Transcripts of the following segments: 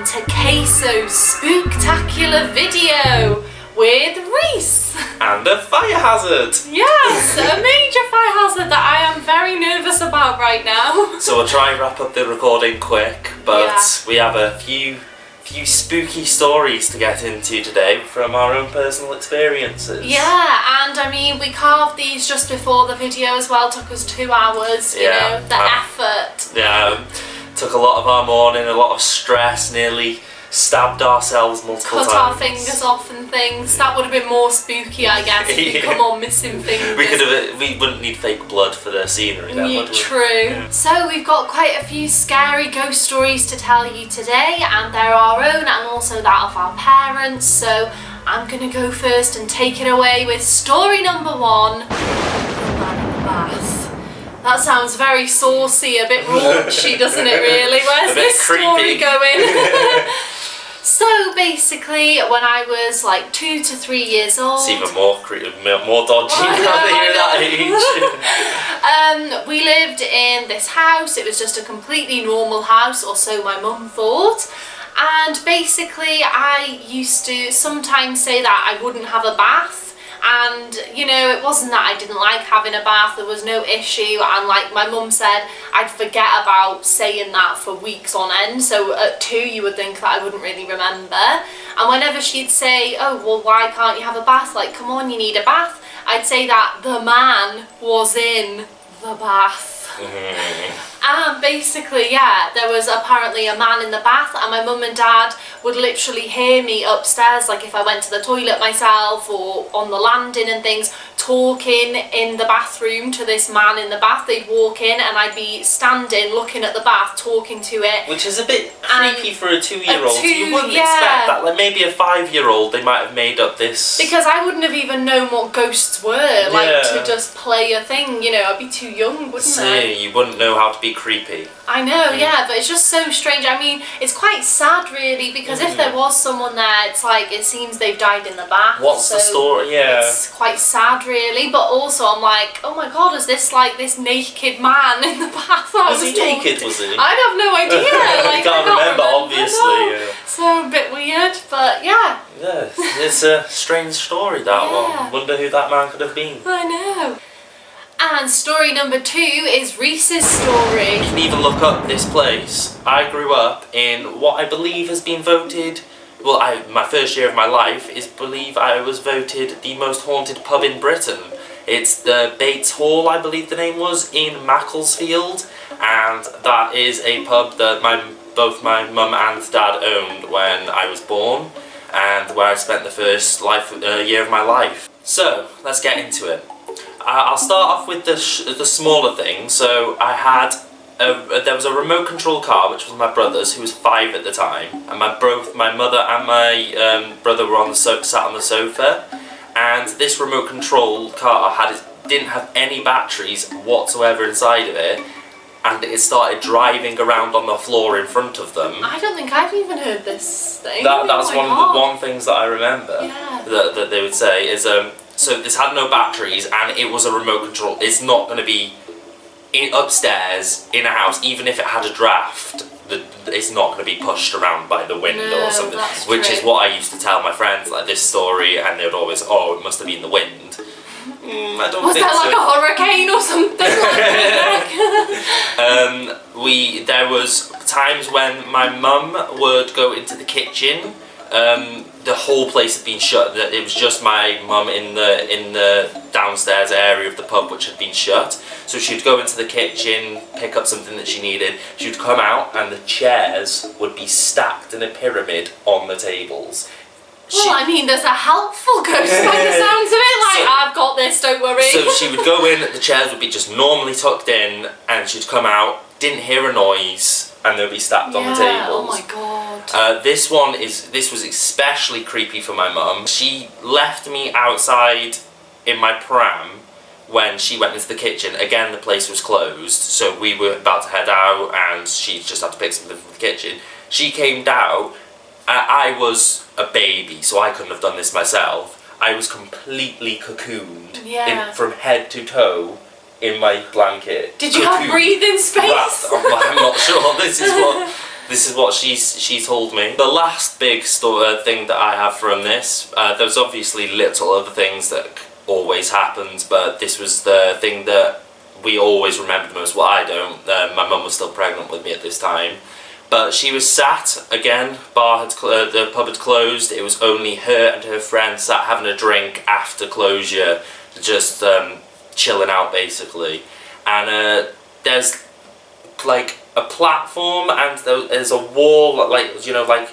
to Queso's Spooktacular video with Reese. And a fire hazard. Yes, a major fire hazard that I am very nervous about right now. So we'll try and wrap up the recording quick, but we have a few spooky stories to get into today from our own personal experiences. Yeah, and I mean, we carved these just before the video as well. Took us 2 hours, you know, the effort. Yeah, took a lot of our morning, a lot of stress, nearly stabbed ourselves multiple times. Cut our fingers off and things. That would have been more spooky, I guess, if you come on missing fingers. We wouldn't need fake blood for the scenery then, would we? True. Yeah. So we've got quite a few scary ghost stories to tell you today, and they're our own and also that of our parents. So I'm going to go first and take it away with story number 1, The Man in the Bath. That sounds very saucy, a bit raunchy, doesn't it really? Where's this story going? So basically, when I was like 2 to 3 years old... It's even more dodgy now that you're that age. We lived in this house. It was just a completely normal house, or so my mum thought. And basically, I used to sometimes say that I wouldn't have a bath. And, you know, it wasn't that I didn't like having a bath, there was no issue, and like my mum said, I'd forget about saying that for weeks on end, so at 2 you would think that I wouldn't really remember. And whenever she'd say, oh, well, why can't you have a bath, like, come on, you need a bath, I'd say that the man was in the bath. And basically, yeah, there was apparently a man in the bath, and my mum and dad would literally hear me upstairs, like if I went to the toilet myself or on the landing and things, talking in the bathroom to this man in the bath. They'd walk in and I'd be standing looking at the bath, talking to it. Which is a bit creepy for a 2-year-old. You wouldn't expect that. Like maybe a 5-year-old, they might have made up this. Because I wouldn't have even known what ghosts were, like to just play a thing, you know, I'd be too young, wouldn't I? You wouldn't know how to be creepy. I know, yeah, but it's just so strange. I mean, it's quite sad really, because if there was someone there, it's like, it seems they've died in the bath. What's the story? Yeah. It's quite sad really, but also I'm like, oh my god, is this like this naked man in the bath? Was he naked, was he? I have no idea. Like, I can't remember, obviously. Yeah. So a bit weird, but yeah. Yeah, it's a strange story, that one. Wonder who that man could have been. I know. And story number 2 is Reese's story. You can even look up this place. I grew up in what I believe has been voted, well, my first year of my life is I was voted the most haunted pub in Britain. It's the BATE Hall, I believe the name was, in Macclesfield, and that is a pub that both my mum and dad owned when I was born, and where I spent the first year of my life. So, let's get into it. I'll start off with the smaller things. So there was a remote control car, which was my brother's, who was 5 at the time, and both my mother and my brother were sat on the sofa. And this remote control car didn't have any batteries whatsoever inside of it, and it started driving around on the floor in front of them. I don't think I've even heard this thing. That's one of the things that I remember. Yeah. That they would say is so this had no batteries and it was a remote control. It's not going to be upstairs in a house, even if it had a draft. It's not going to be pushed around by the wind or something. Which is what I used to tell my friends, like this story, and they would always, oh, it must have been the wind. I don't was think that like a hurricane or something? There was times when my mum would go into the kitchen. The whole place had been shut. It was just my mum in the downstairs area of the pub, which had been shut. So she'd go into the kitchen, pick up something that she needed. She'd come out, and the chairs would be stacked in a pyramid on the tables. Well, I mean, there's a helpful ghost by the sounds of it. Like, I've got this, don't worry. So she would go in, the chairs would be just normally tucked in, and she'd come out, didn't hear a noise, and they'd be stacked on the tables. Oh my god. This was especially creepy for my mum. She left me outside in my pram when she went into the kitchen. Again, the place was closed, so we were about to head out, and she just had to pick something from the kitchen. She came down. I was a baby, so I couldn't have done this myself. I was completely cocooned from head to toe in my blanket. Did you have breathing space? I'm not sure. This is what This is what she told me. The last big thing that I have from this, there's obviously little other things that always happens, but this was the thing that we always remember the most. Well, I don't. My mum was still pregnant with me at this time. But she was sat, again, the pub had closed, it was only her and her friend sat having a drink after closure, just chilling out basically. And there's like a platform and there's a wall, like, you know, like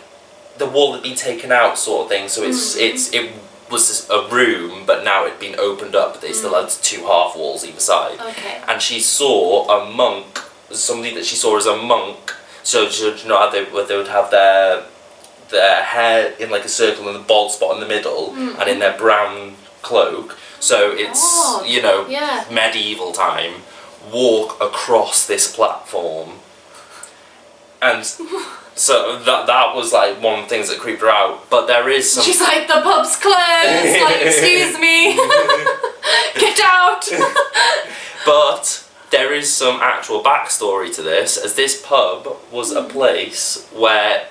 the wall had been taken out sort of thing, so it was just a room, but now it'd been opened up, but they still had two half walls either side. Okay. And she saw a monk, somebody that she saw as a monk. So you know how they would have their hair in like a circle and the bald spot in the middle, and in their brown cloak. So it's you know, medieval time. Walk across this platform, and so that was like one of the things that creeped her out. But there is some. She's like, the pub's closed. Like, excuse me, get out. But there is some actual backstory to this, as this pub was a place where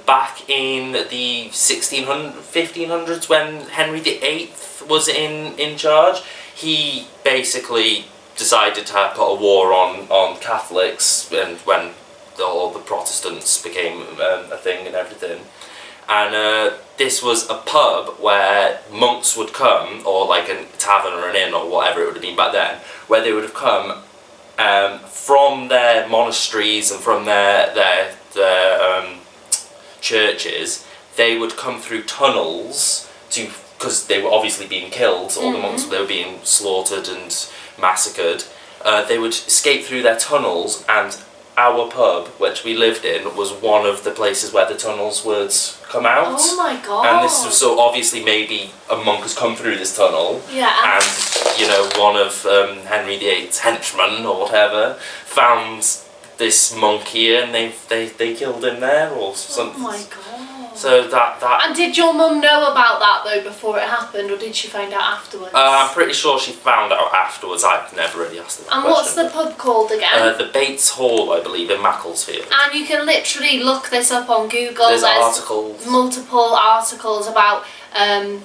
back in the 1500s when Henry VIII was in charge, he basically decided to put a war on Catholics, and when all the Protestants became a thing and everything. And this was a pub where monks would come, or like a tavern or an inn or whatever it would have been back then, where they would have come from their monasteries and from their churches. They would come through tunnels because they were obviously being killed. All the monks, they were being slaughtered and massacred. They would escape through their tunnels, and our pub, which we lived in, was one of the places where the tunnels would come out. Oh my god. And this was, so obviously maybe a monk has come through this tunnel. Yeah. And, you know, one of Henry VIII's henchmen or whatever found this monk here, and they killed him there or something. Oh my god. So that. And did your mum know about that though before it happened, or did she find out afterwards? I'm pretty sure she found out afterwards. I've never really asked her that And question. what's the pub called again? The BATE Hall, I believe, in Macclesfield. And you can literally look this up on Google. There's articles. Multiple articles about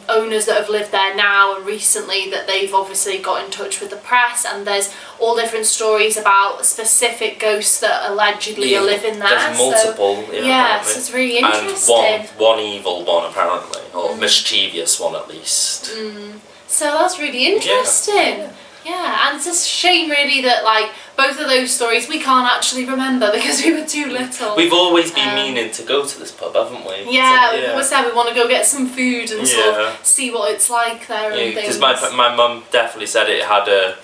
owners that have lived there now and recently that they've obviously got in touch with the press, and there's all different stories about specific ghosts that allegedly are living there. There's multiple, so it's really interesting. And one evil one apparently, or mischievous one at least. So that's really interesting. Yeah, and it's a shame really that like both of those stories we can't actually remember because we were too little. We've always been meaning to go to this pub, haven't we? Yeah, we've always said we want to go get some food and sort of see what it's like there and things. Because my mum definitely said it had a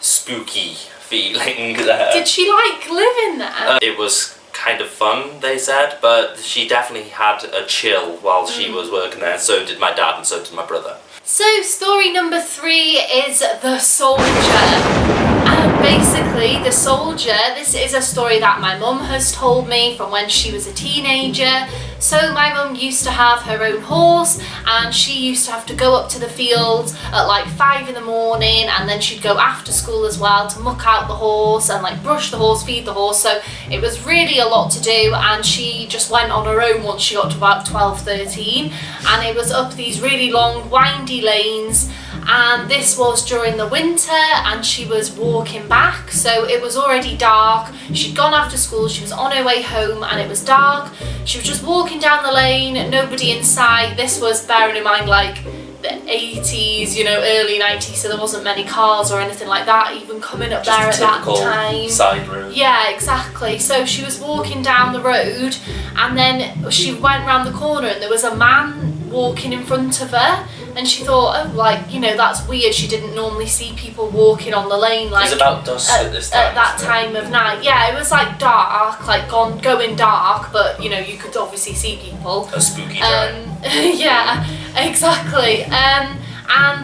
spooky feeling there. Did she like living there? It was kind of fun, they said, but she definitely had a chill while she was working there. So did my dad and so did my brother. So story number 3 is The Soldier. And basically The Soldier, this is a story that my mum has told me from when she was a teenager. So my mum used to have her own horse, and she used to have to go up to the field at like 5 in the morning, and then she'd go after school as well to muck out the horse and like brush the horse, feed the horse. So it was really a lot to do, and she just went on her own once she got to about 12-13, and it was up these really long windy lanes. And this was during the winter, and she was walking back, so it was already dark. She'd gone after school, she was on her way home, and it was dark. She was just walking down the lane, nobody in sight. This was, bearing in mind, like the 80s, you know, early 90s, so there wasn't many cars or anything like that even coming up just there at that time. Side road. Yeah, exactly. So she was walking down the road, and then she went round the corner, and there was a man walking in front of her. And she thought, oh, like, you know, that's weird. She didn't normally see people walking on the lane like it was about dusk at this time. At that time of night. Yeah, it was like dark, like going dark, but you know, you could obviously see people. A spooky time. Yeah, exactly. And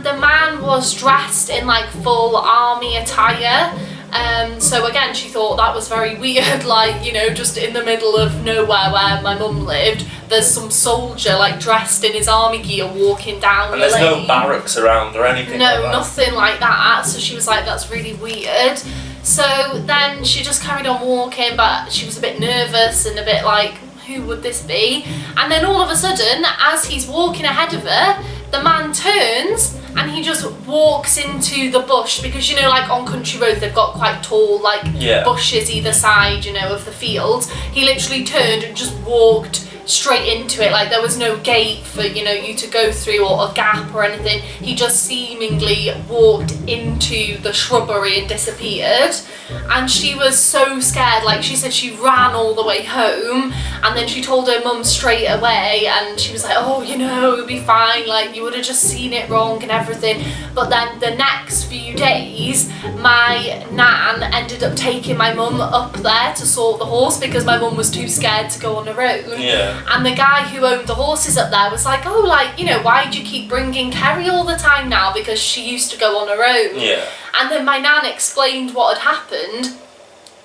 the man was dressed in like full army attire. So again, she thought that was very weird, like, you know, just in the middle of nowhere where my mum lived, there's some soldier like dressed in his army gear walking down the lane. And there's no barracks around or anything like that. No, nothing like that. So she was like, that's really weird. So then she just carried on walking, but she was a bit nervous and a bit like, who would this be? And then all of a sudden, as he's walking ahead of her, the man turns and he just walks into the bush, because you know, like on country roads they've got quite tall like bushes either side, you know, of the fields. He literally turned and just walked straight into it, like there was no gate for, you know, you to go through or a gap or anything. He just seemingly walked into the shrubbery and disappeared. And she was so scared, like she said she ran all the way home, and then she told her mum straight away, and she was like, oh, you know, it'll be fine, like you would have just seen it wrong and everything. But then the next few days my nan ended up taking my mum up there to sort the horse, because my mum was too scared to go on her own. And the guy who owned the horses up there was like, oh, like, you know, why do you keep bringing Kerry all the time now, because she used to go on her own. And then my nan explained what had happened,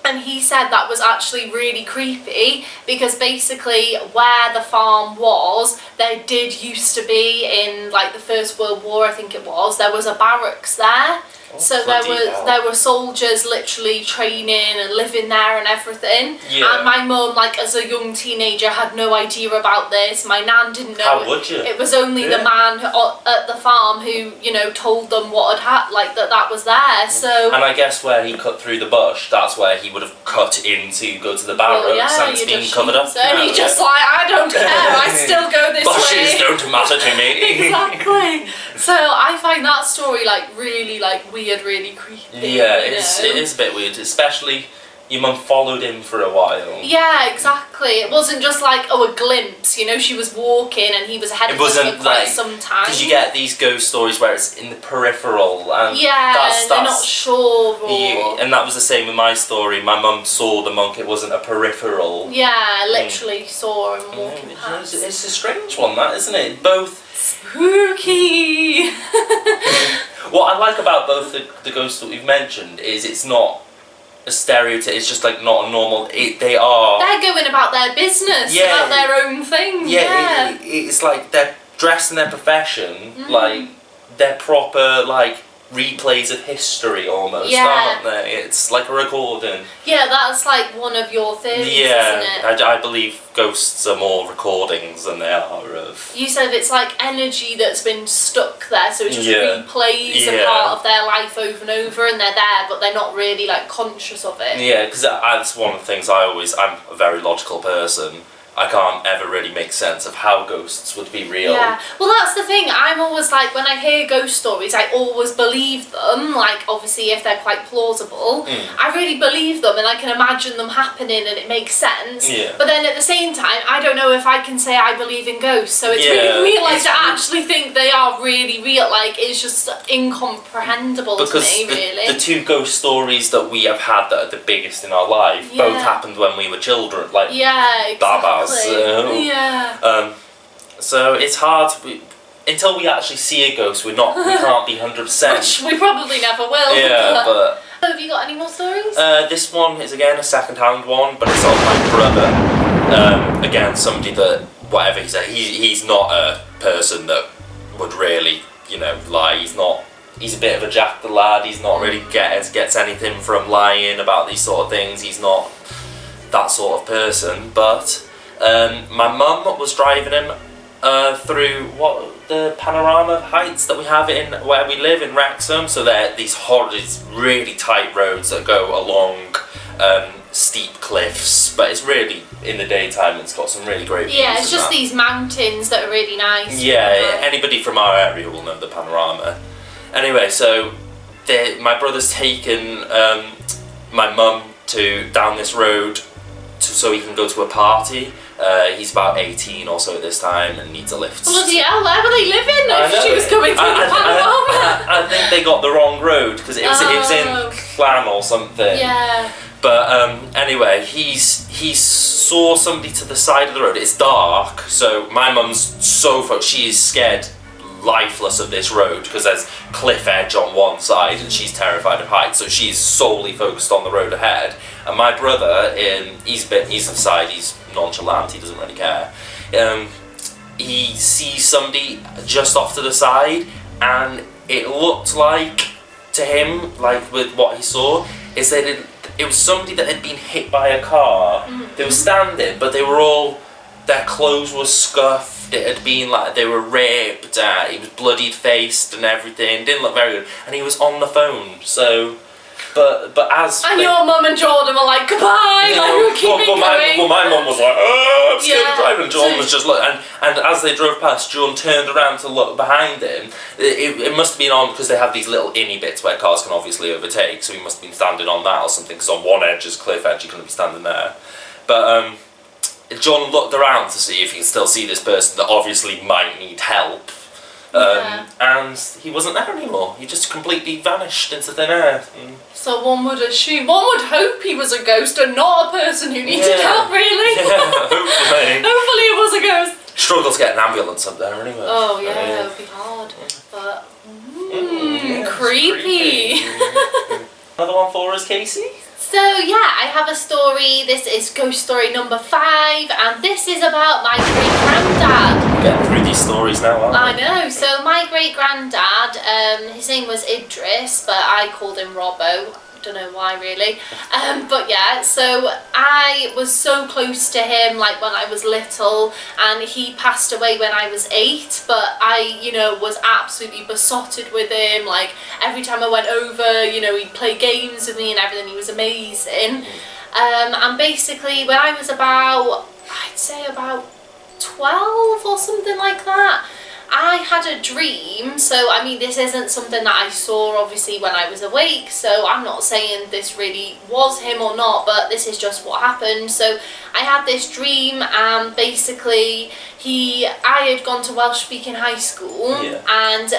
and he said that was actually really creepy, because basically where the farm was, there did used to be, in like the First World War I think it was, there was a barracks there. So there were soldiers literally training and living there and everything. And my mum, like as a young teenager, had no idea about this. My nan didn't know. How would you? It was only the man at the farm who, you know, told them what had like that was there. So. And I guess where he cut through the bush, that's where he would have cut in to go to the barracks, and it's being covered up. And he's just like, I don't care. I still go this way. Bushes don't matter to me. Exactly. So I find that story like really like weird, really creepy. Yeah, it is a bit weird, especially your mum followed him for a while. Yeah, exactly. It wasn't just like, oh, a glimpse, you know, she was walking and he was ahead of her for quite some time. Because you get these ghost stories where it's in the peripheral, and they're not sure. And that was the same with my story. My mum saw the monk, it wasn't a peripheral. Yeah, literally saw him walking past. It's a strange one, that, isn't it? Both spooky. What I like about both the ghosts that we've mentioned is it's not a stereotype, it's just like not a normal, they're going about their business, about their own thing. It's like they're dressed in their profession, like they're proper like replays of history almost, aren't they? It's like a recording. Yeah, that's like one of your theories, isn't it? I believe ghosts are more recordings than they are of... You said it's like energy that's been stuck there, so it just replays a part of their life over and over, and they're there, but they're not really like conscious of it. Yeah, because that's one of the things I'm a very logical person. I can't ever really make sense of how ghosts would be real. Yeah, well that's the thing, I'm always like, when I hear ghost stories, I always believe them, like obviously if they're quite plausible, I really believe them and I can imagine them happening and it makes sense, but then at the same time, I don't know if I can say I believe in ghosts, so it's really weird, like to actually think they are really real, like it's just incomprehensible to me, really. The two ghost stories that we have had that are the biggest in our life, both happened when we were children, like Babas. So it's hard until we actually see a ghost. We can't be 100%. Which we probably never will. But have you got any more stories? This one is again a second-hand one, but it's on my brother. Again, somebody that whatever he said, he's not a person that would really, you know, lie. He's a bit of a jack the lad. He's not really gets anything from lying about these sort of things. He's not that sort of person, but. My mum was driving him through the panorama heights that we have in where we live in Wrexham. So they're these really tight roads that go along steep cliffs, but it's really in the daytime. It's got some really great views. Yeah, it's just these mountains that are really nice. Yeah, anybody from our area will know the panorama. Anyway, so my brother's taken my mum down this road so he can go to a party. He's about 18 or so at this time and needs a lift. Bloody hell, where were they living if she was coming through the panorama? I think they got the wrong road because it was in Clam or something. Yeah. But anyway, he saw somebody to the side of the road. It's dark, so my mum's she's scared lifeless of this road because there's cliff edge on one side and she's terrified of heights, so she's solely focused on the road ahead. And my brother, he's on the side, he's nonchalant, he doesn't really care. He sees somebody just off to the side, and it looked like to him, like with what he saw, is that it was somebody that had been hit by a car. They were standing, but they were all, their clothes were scuffed. It had been like they were ripped. He was bloodied faced and everything. Didn't look very good, and he was on the phone. So. But as and your mum and Jordan were like, goodbye, like we were keeping going. My mum was like, oh, I'm scared of driving. Jordan So- was just looking, and as they drove past, Jordan turned around to look behind him. It must have been on, because they have these little inny bits where cars can obviously overtake, so he must have been standing on that or something, because on one edge is cliff edge, you couldn't be standing there. But John looked around to see if he could still see this person that obviously might need help. And he wasn't there anymore. He just completely vanished into thin air. So one would assume, one would hope he was a ghost and not a person who needed help, really. Yeah, hopefully. Hopefully it was a ghost. Struggle to get an ambulance up there anyway. Oh yeah, it would be hard. But creepy. Another one for us, Casey? So yeah, I have a story. This is ghost story number 5, and this is about my great-granddad. Getting through these stories now, aren't we? I know. So my great-granddad, his name was Idris, but I called him Robbo. Don't know why really, but yeah, so I was so close to him like when I was little, and he passed away when I was 8, but I, you know, was absolutely besotted with him. Like every time I went over, you know, he'd play games with me and everything. He was amazing. And basically when I was about, I'd say about 12 or something like that, I had a dream. So I mean, this isn't something that I saw obviously when I was awake, so I'm not saying this really was him or not, but this is just what happened. So I had this dream, and basically I had gone to Welsh speaking high school, and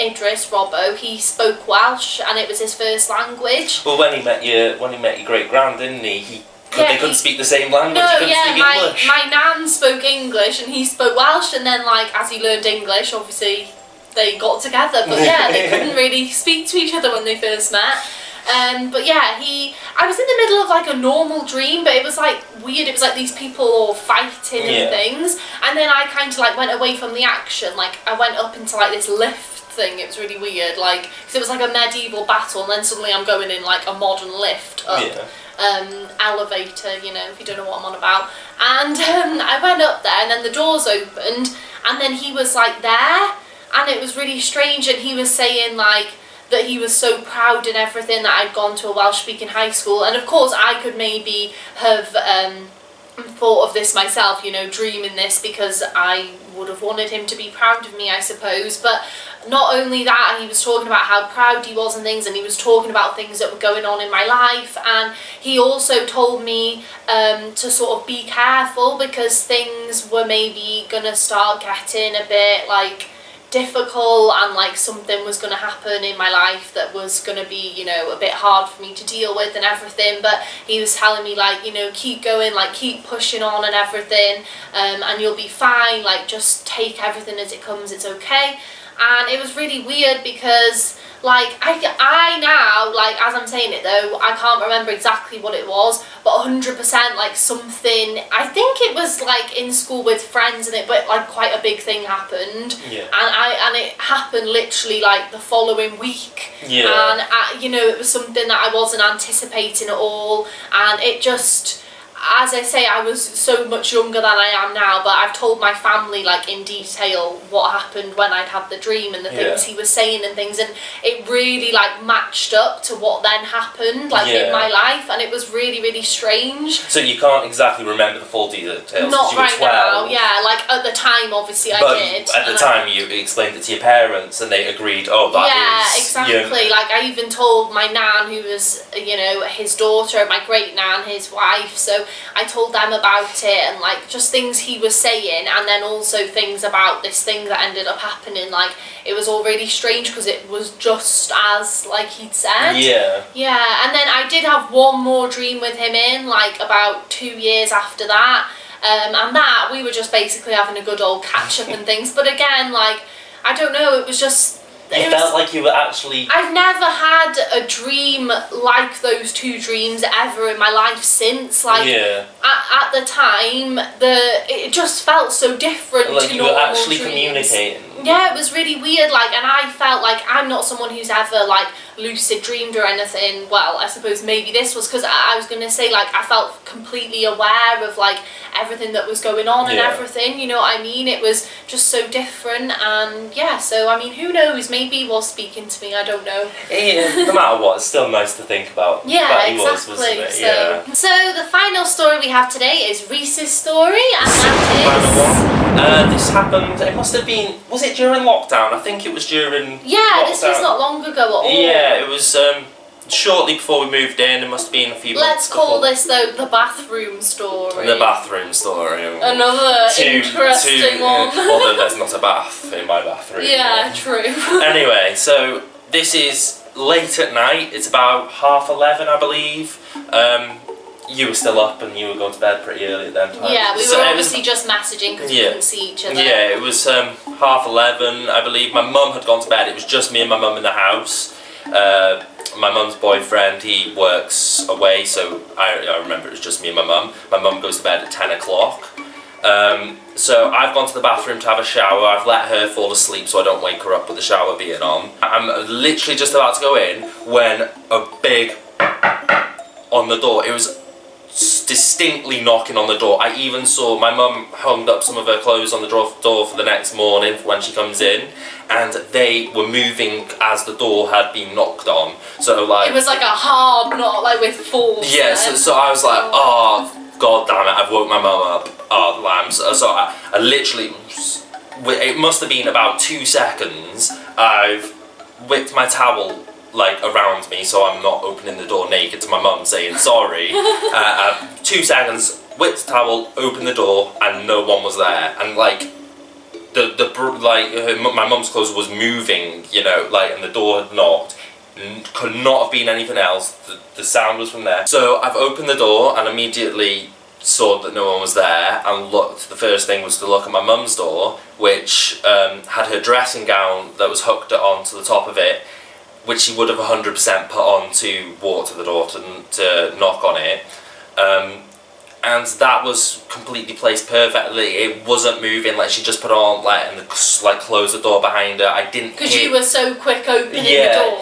Idris Robbo, he spoke Welsh and it was his first language. Well, when he met your great grand, didn't he? They couldn't speak the same language. No, he couldn't speak English. my nan spoke English and he spoke Welsh, and then like as he learned English, obviously they got together. But yeah, they couldn't really speak to each other when they first met. But yeah, I was in the middle of like a normal dream, but it was like weird. It was like these people all fighting and things, and then I kind of like went away from the action. Like I went up into like this lift thing. It was really weird, like because it was like a medieval battle, and then suddenly I'm going in like a modern lift up. Elevator, you know, if you don't know what I'm on about. And I went up there, and then the doors opened, and then he was like there, and it was really strange, and he was saying like that he was so proud and everything that I'd gone to a Welsh speaking high school, and of course I could maybe have thought of this myself, you know, dreaming this, because I would have wanted him to be proud of me, I suppose. But not only that, he was talking about how proud he was and things, and he was talking about things that were going on in my life, and he also told me to sort of be careful, because things were maybe gonna start getting a bit like difficult, and like something was going to happen in my life that was going to be, you know, a bit hard for me to deal with and everything. But he was telling me like, you know, keep going, like keep pushing on and everything, and you'll be fine, like just take everything as it comes, it's okay. And it was really weird, because like I now, like as I'm saying it though, I can't remember exactly what it was, but 100% like something, I think it was like in school with friends, and but like quite a big thing happened, and it happened literally like the following week, and you know, it was something that I wasn't anticipating at all, and it just, as I say, I was so much younger than I am now, but I've told my family like in detail what happened when I'd had the dream and the things he was saying and things, and it really like matched up to what then happened like in my life, and it was really, really strange. So you can't exactly remember the full details? Not you were right 12. now, like at the time obviously I did. At the time you explained it to your parents, and they agreed, oh that is... exactly. You know, like I even told my nan, who was, you know, his daughter, my great nan, his wife, so I told them about it, and like just things he was saying, and then also things about this thing that ended up happening. Like it was all really strange, because it was just as like he'd said. Yeah, and then I did have one more dream with him in like about 2 years after that, and that we were just basically having a good old catch up and things. But again, like I don't know, it was just... It felt like you were actually... I've never had a dream like those 2 dreams ever in my life since. Like, at the time, it just felt so different like to you normal were actually dreams. communicating. Yeah, it was really weird, like, and I felt like I'm not someone who's ever, like, lucid dreamed or anything. Well, I suppose maybe this was, because I was going to say, like, I felt completely aware of, like, everything that was going on and everything, you know what I mean? It was just so different, and yeah, so I mean, who knows, maybe he was speaking to me, I don't know. Yeah, no matter what, it's still nice to think about. Yeah, that he exactly. was, wasn't it? So, Yeah. so the final story we have today is Reese's story, and that is... This happened, it must have been, was it during lockdown? I think it was during Yeah, lockdown. this was not long ago at all. Yeah, it was shortly before we moved in. It must have been a few months Let's call before. this, though, the bathroom story. The bathroom story. Another interesting one. Although there's not a bath in my bathroom. Yeah, true. Anyway, so this is late at night. It's about 11:30, I believe. You were still up and you were going to bed pretty early at that time. Yeah, we So were it obviously just messaging because we couldn't see each other. Yeah, it was 11:30, I believe. My mum had gone to bed. It was just me and my mum in the house. My mum's boyfriend, he works away, so I remember it was just me and my mum. My mum goes to bed at 10 o'clock. So I've gone to the bathroom to have a shower. I've let her fall asleep so I don't wake her up with the shower being on. I'm literally just about to go in when a big on the door. It was distinctly knocking on the door. I even saw my mum hung up some of her clothes on the door for the next morning for when she comes in, and they were moving as the door had been knocked on. So like it was like a hard knock, like with force. yeah. So I was like, oh god damn it! I've woke my mum up. Oh lambs. So I literally, it must have been about 2 seconds. I've whipped my towel like around me so I'm not opening the door naked to my mum saying sorry. 2 seconds, whipped the towel, opened the door, and no one was there. And like my mum's clothes was moving, you know, like, and the door had knocked. Could not have been anything else. The sound was from there. So I've opened the door and immediately saw that no one was there, and looked. The first thing was to look at my mum's door, which had her dressing gown that was hooked onto the top of it, which she would have 100% put on to walk to the door to knock on it. And that was completely placed perfectly. It wasn't moving, like she just put on and closed the door behind her. I didn't because you were so quick opening the door.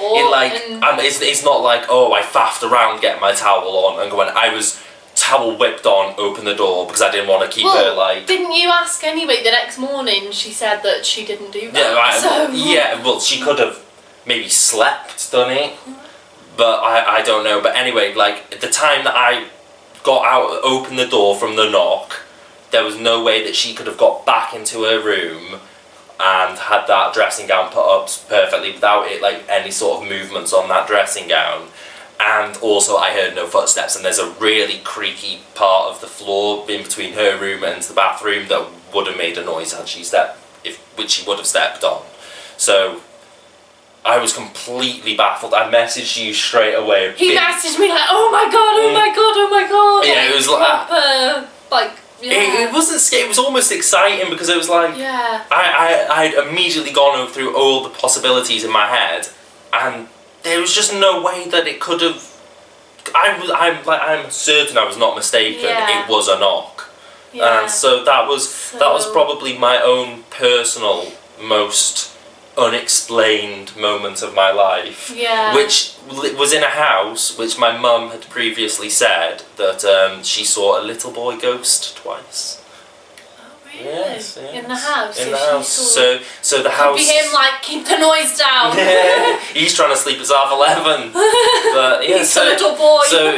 It's not like, oh, I faffed around getting my towel on and going. I was towel whipped on, open the door because I didn't want to keep her like. Didn't you ask anyway? The next morning she said that she didn't do that. Well, she could have maybe slept, done it, but I don't know. But anyway, like at the time that I got out, opened the door from the knock, there was no way that she could have got back into her room and had that dressing gown put up perfectly without it, like any sort of movements on that dressing gown. And also I heard no footsteps, and there's a really creaky part of the floor in between her room and the bathroom that would have made a noise had she which she would have stepped on. So I was completely baffled. I messaged you straight away. He messaged me like, oh my god, oh my god, oh my god. Yeah, it was proper, It wasn't scary. It was almost exciting because it was like, yeah. I'd immediately gone through all the possibilities in my head, and there was just no way that it could have. I'm certain I was not mistaken. Yeah. It was a knock, Yeah. and so that was probably my own personal most unexplained moment of my life. Yeah. Which was in a house which my mum had previously said that she saw a little boy ghost twice. Really? Yes. In the house? In the house. So the house... Could be him like, keep the noise down. Yeah, he's trying to sleep at 11:30. But yeah, he's a little boy. So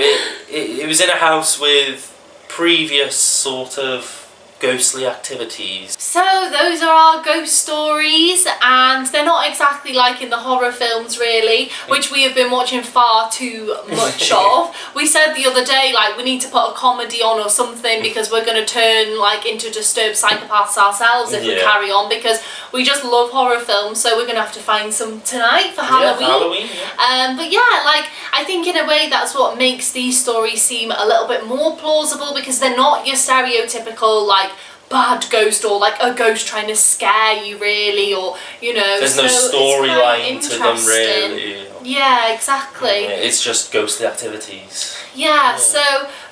it was in a house with previous sort of ghostly activities. So those are our ghost stories, and they're not exactly like in the horror films really, which we have been watching far too much of. We said the other day like we need to put a comedy on or something because we're going to turn like into disturbed psychopaths ourselves if we carry on, because we just love horror films, so we're going to have to find some tonight for Halloween. Yeah, Halloween, yeah. But yeah, like I think in a way that's what makes these stories seem a little bit more plausible, because they're not your stereotypical like bad ghost or like a ghost trying to scare you really, or you know, there's no so storyline it's to quite them really. Yeah, exactly. Yeah, it's just ghostly activities. Yeah, so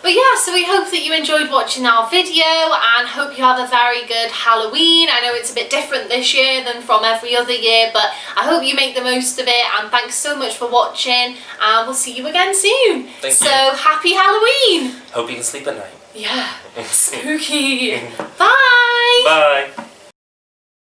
we hope that you enjoyed watching our video and hope you have a very good Halloween. I know it's a bit different this year than from every other year, but I hope you make the most of it, and thanks so much for watching, and we'll see you again soon. Thank you. So happy Halloween! Hope you can sleep at night. Yeah, spooky. Bye!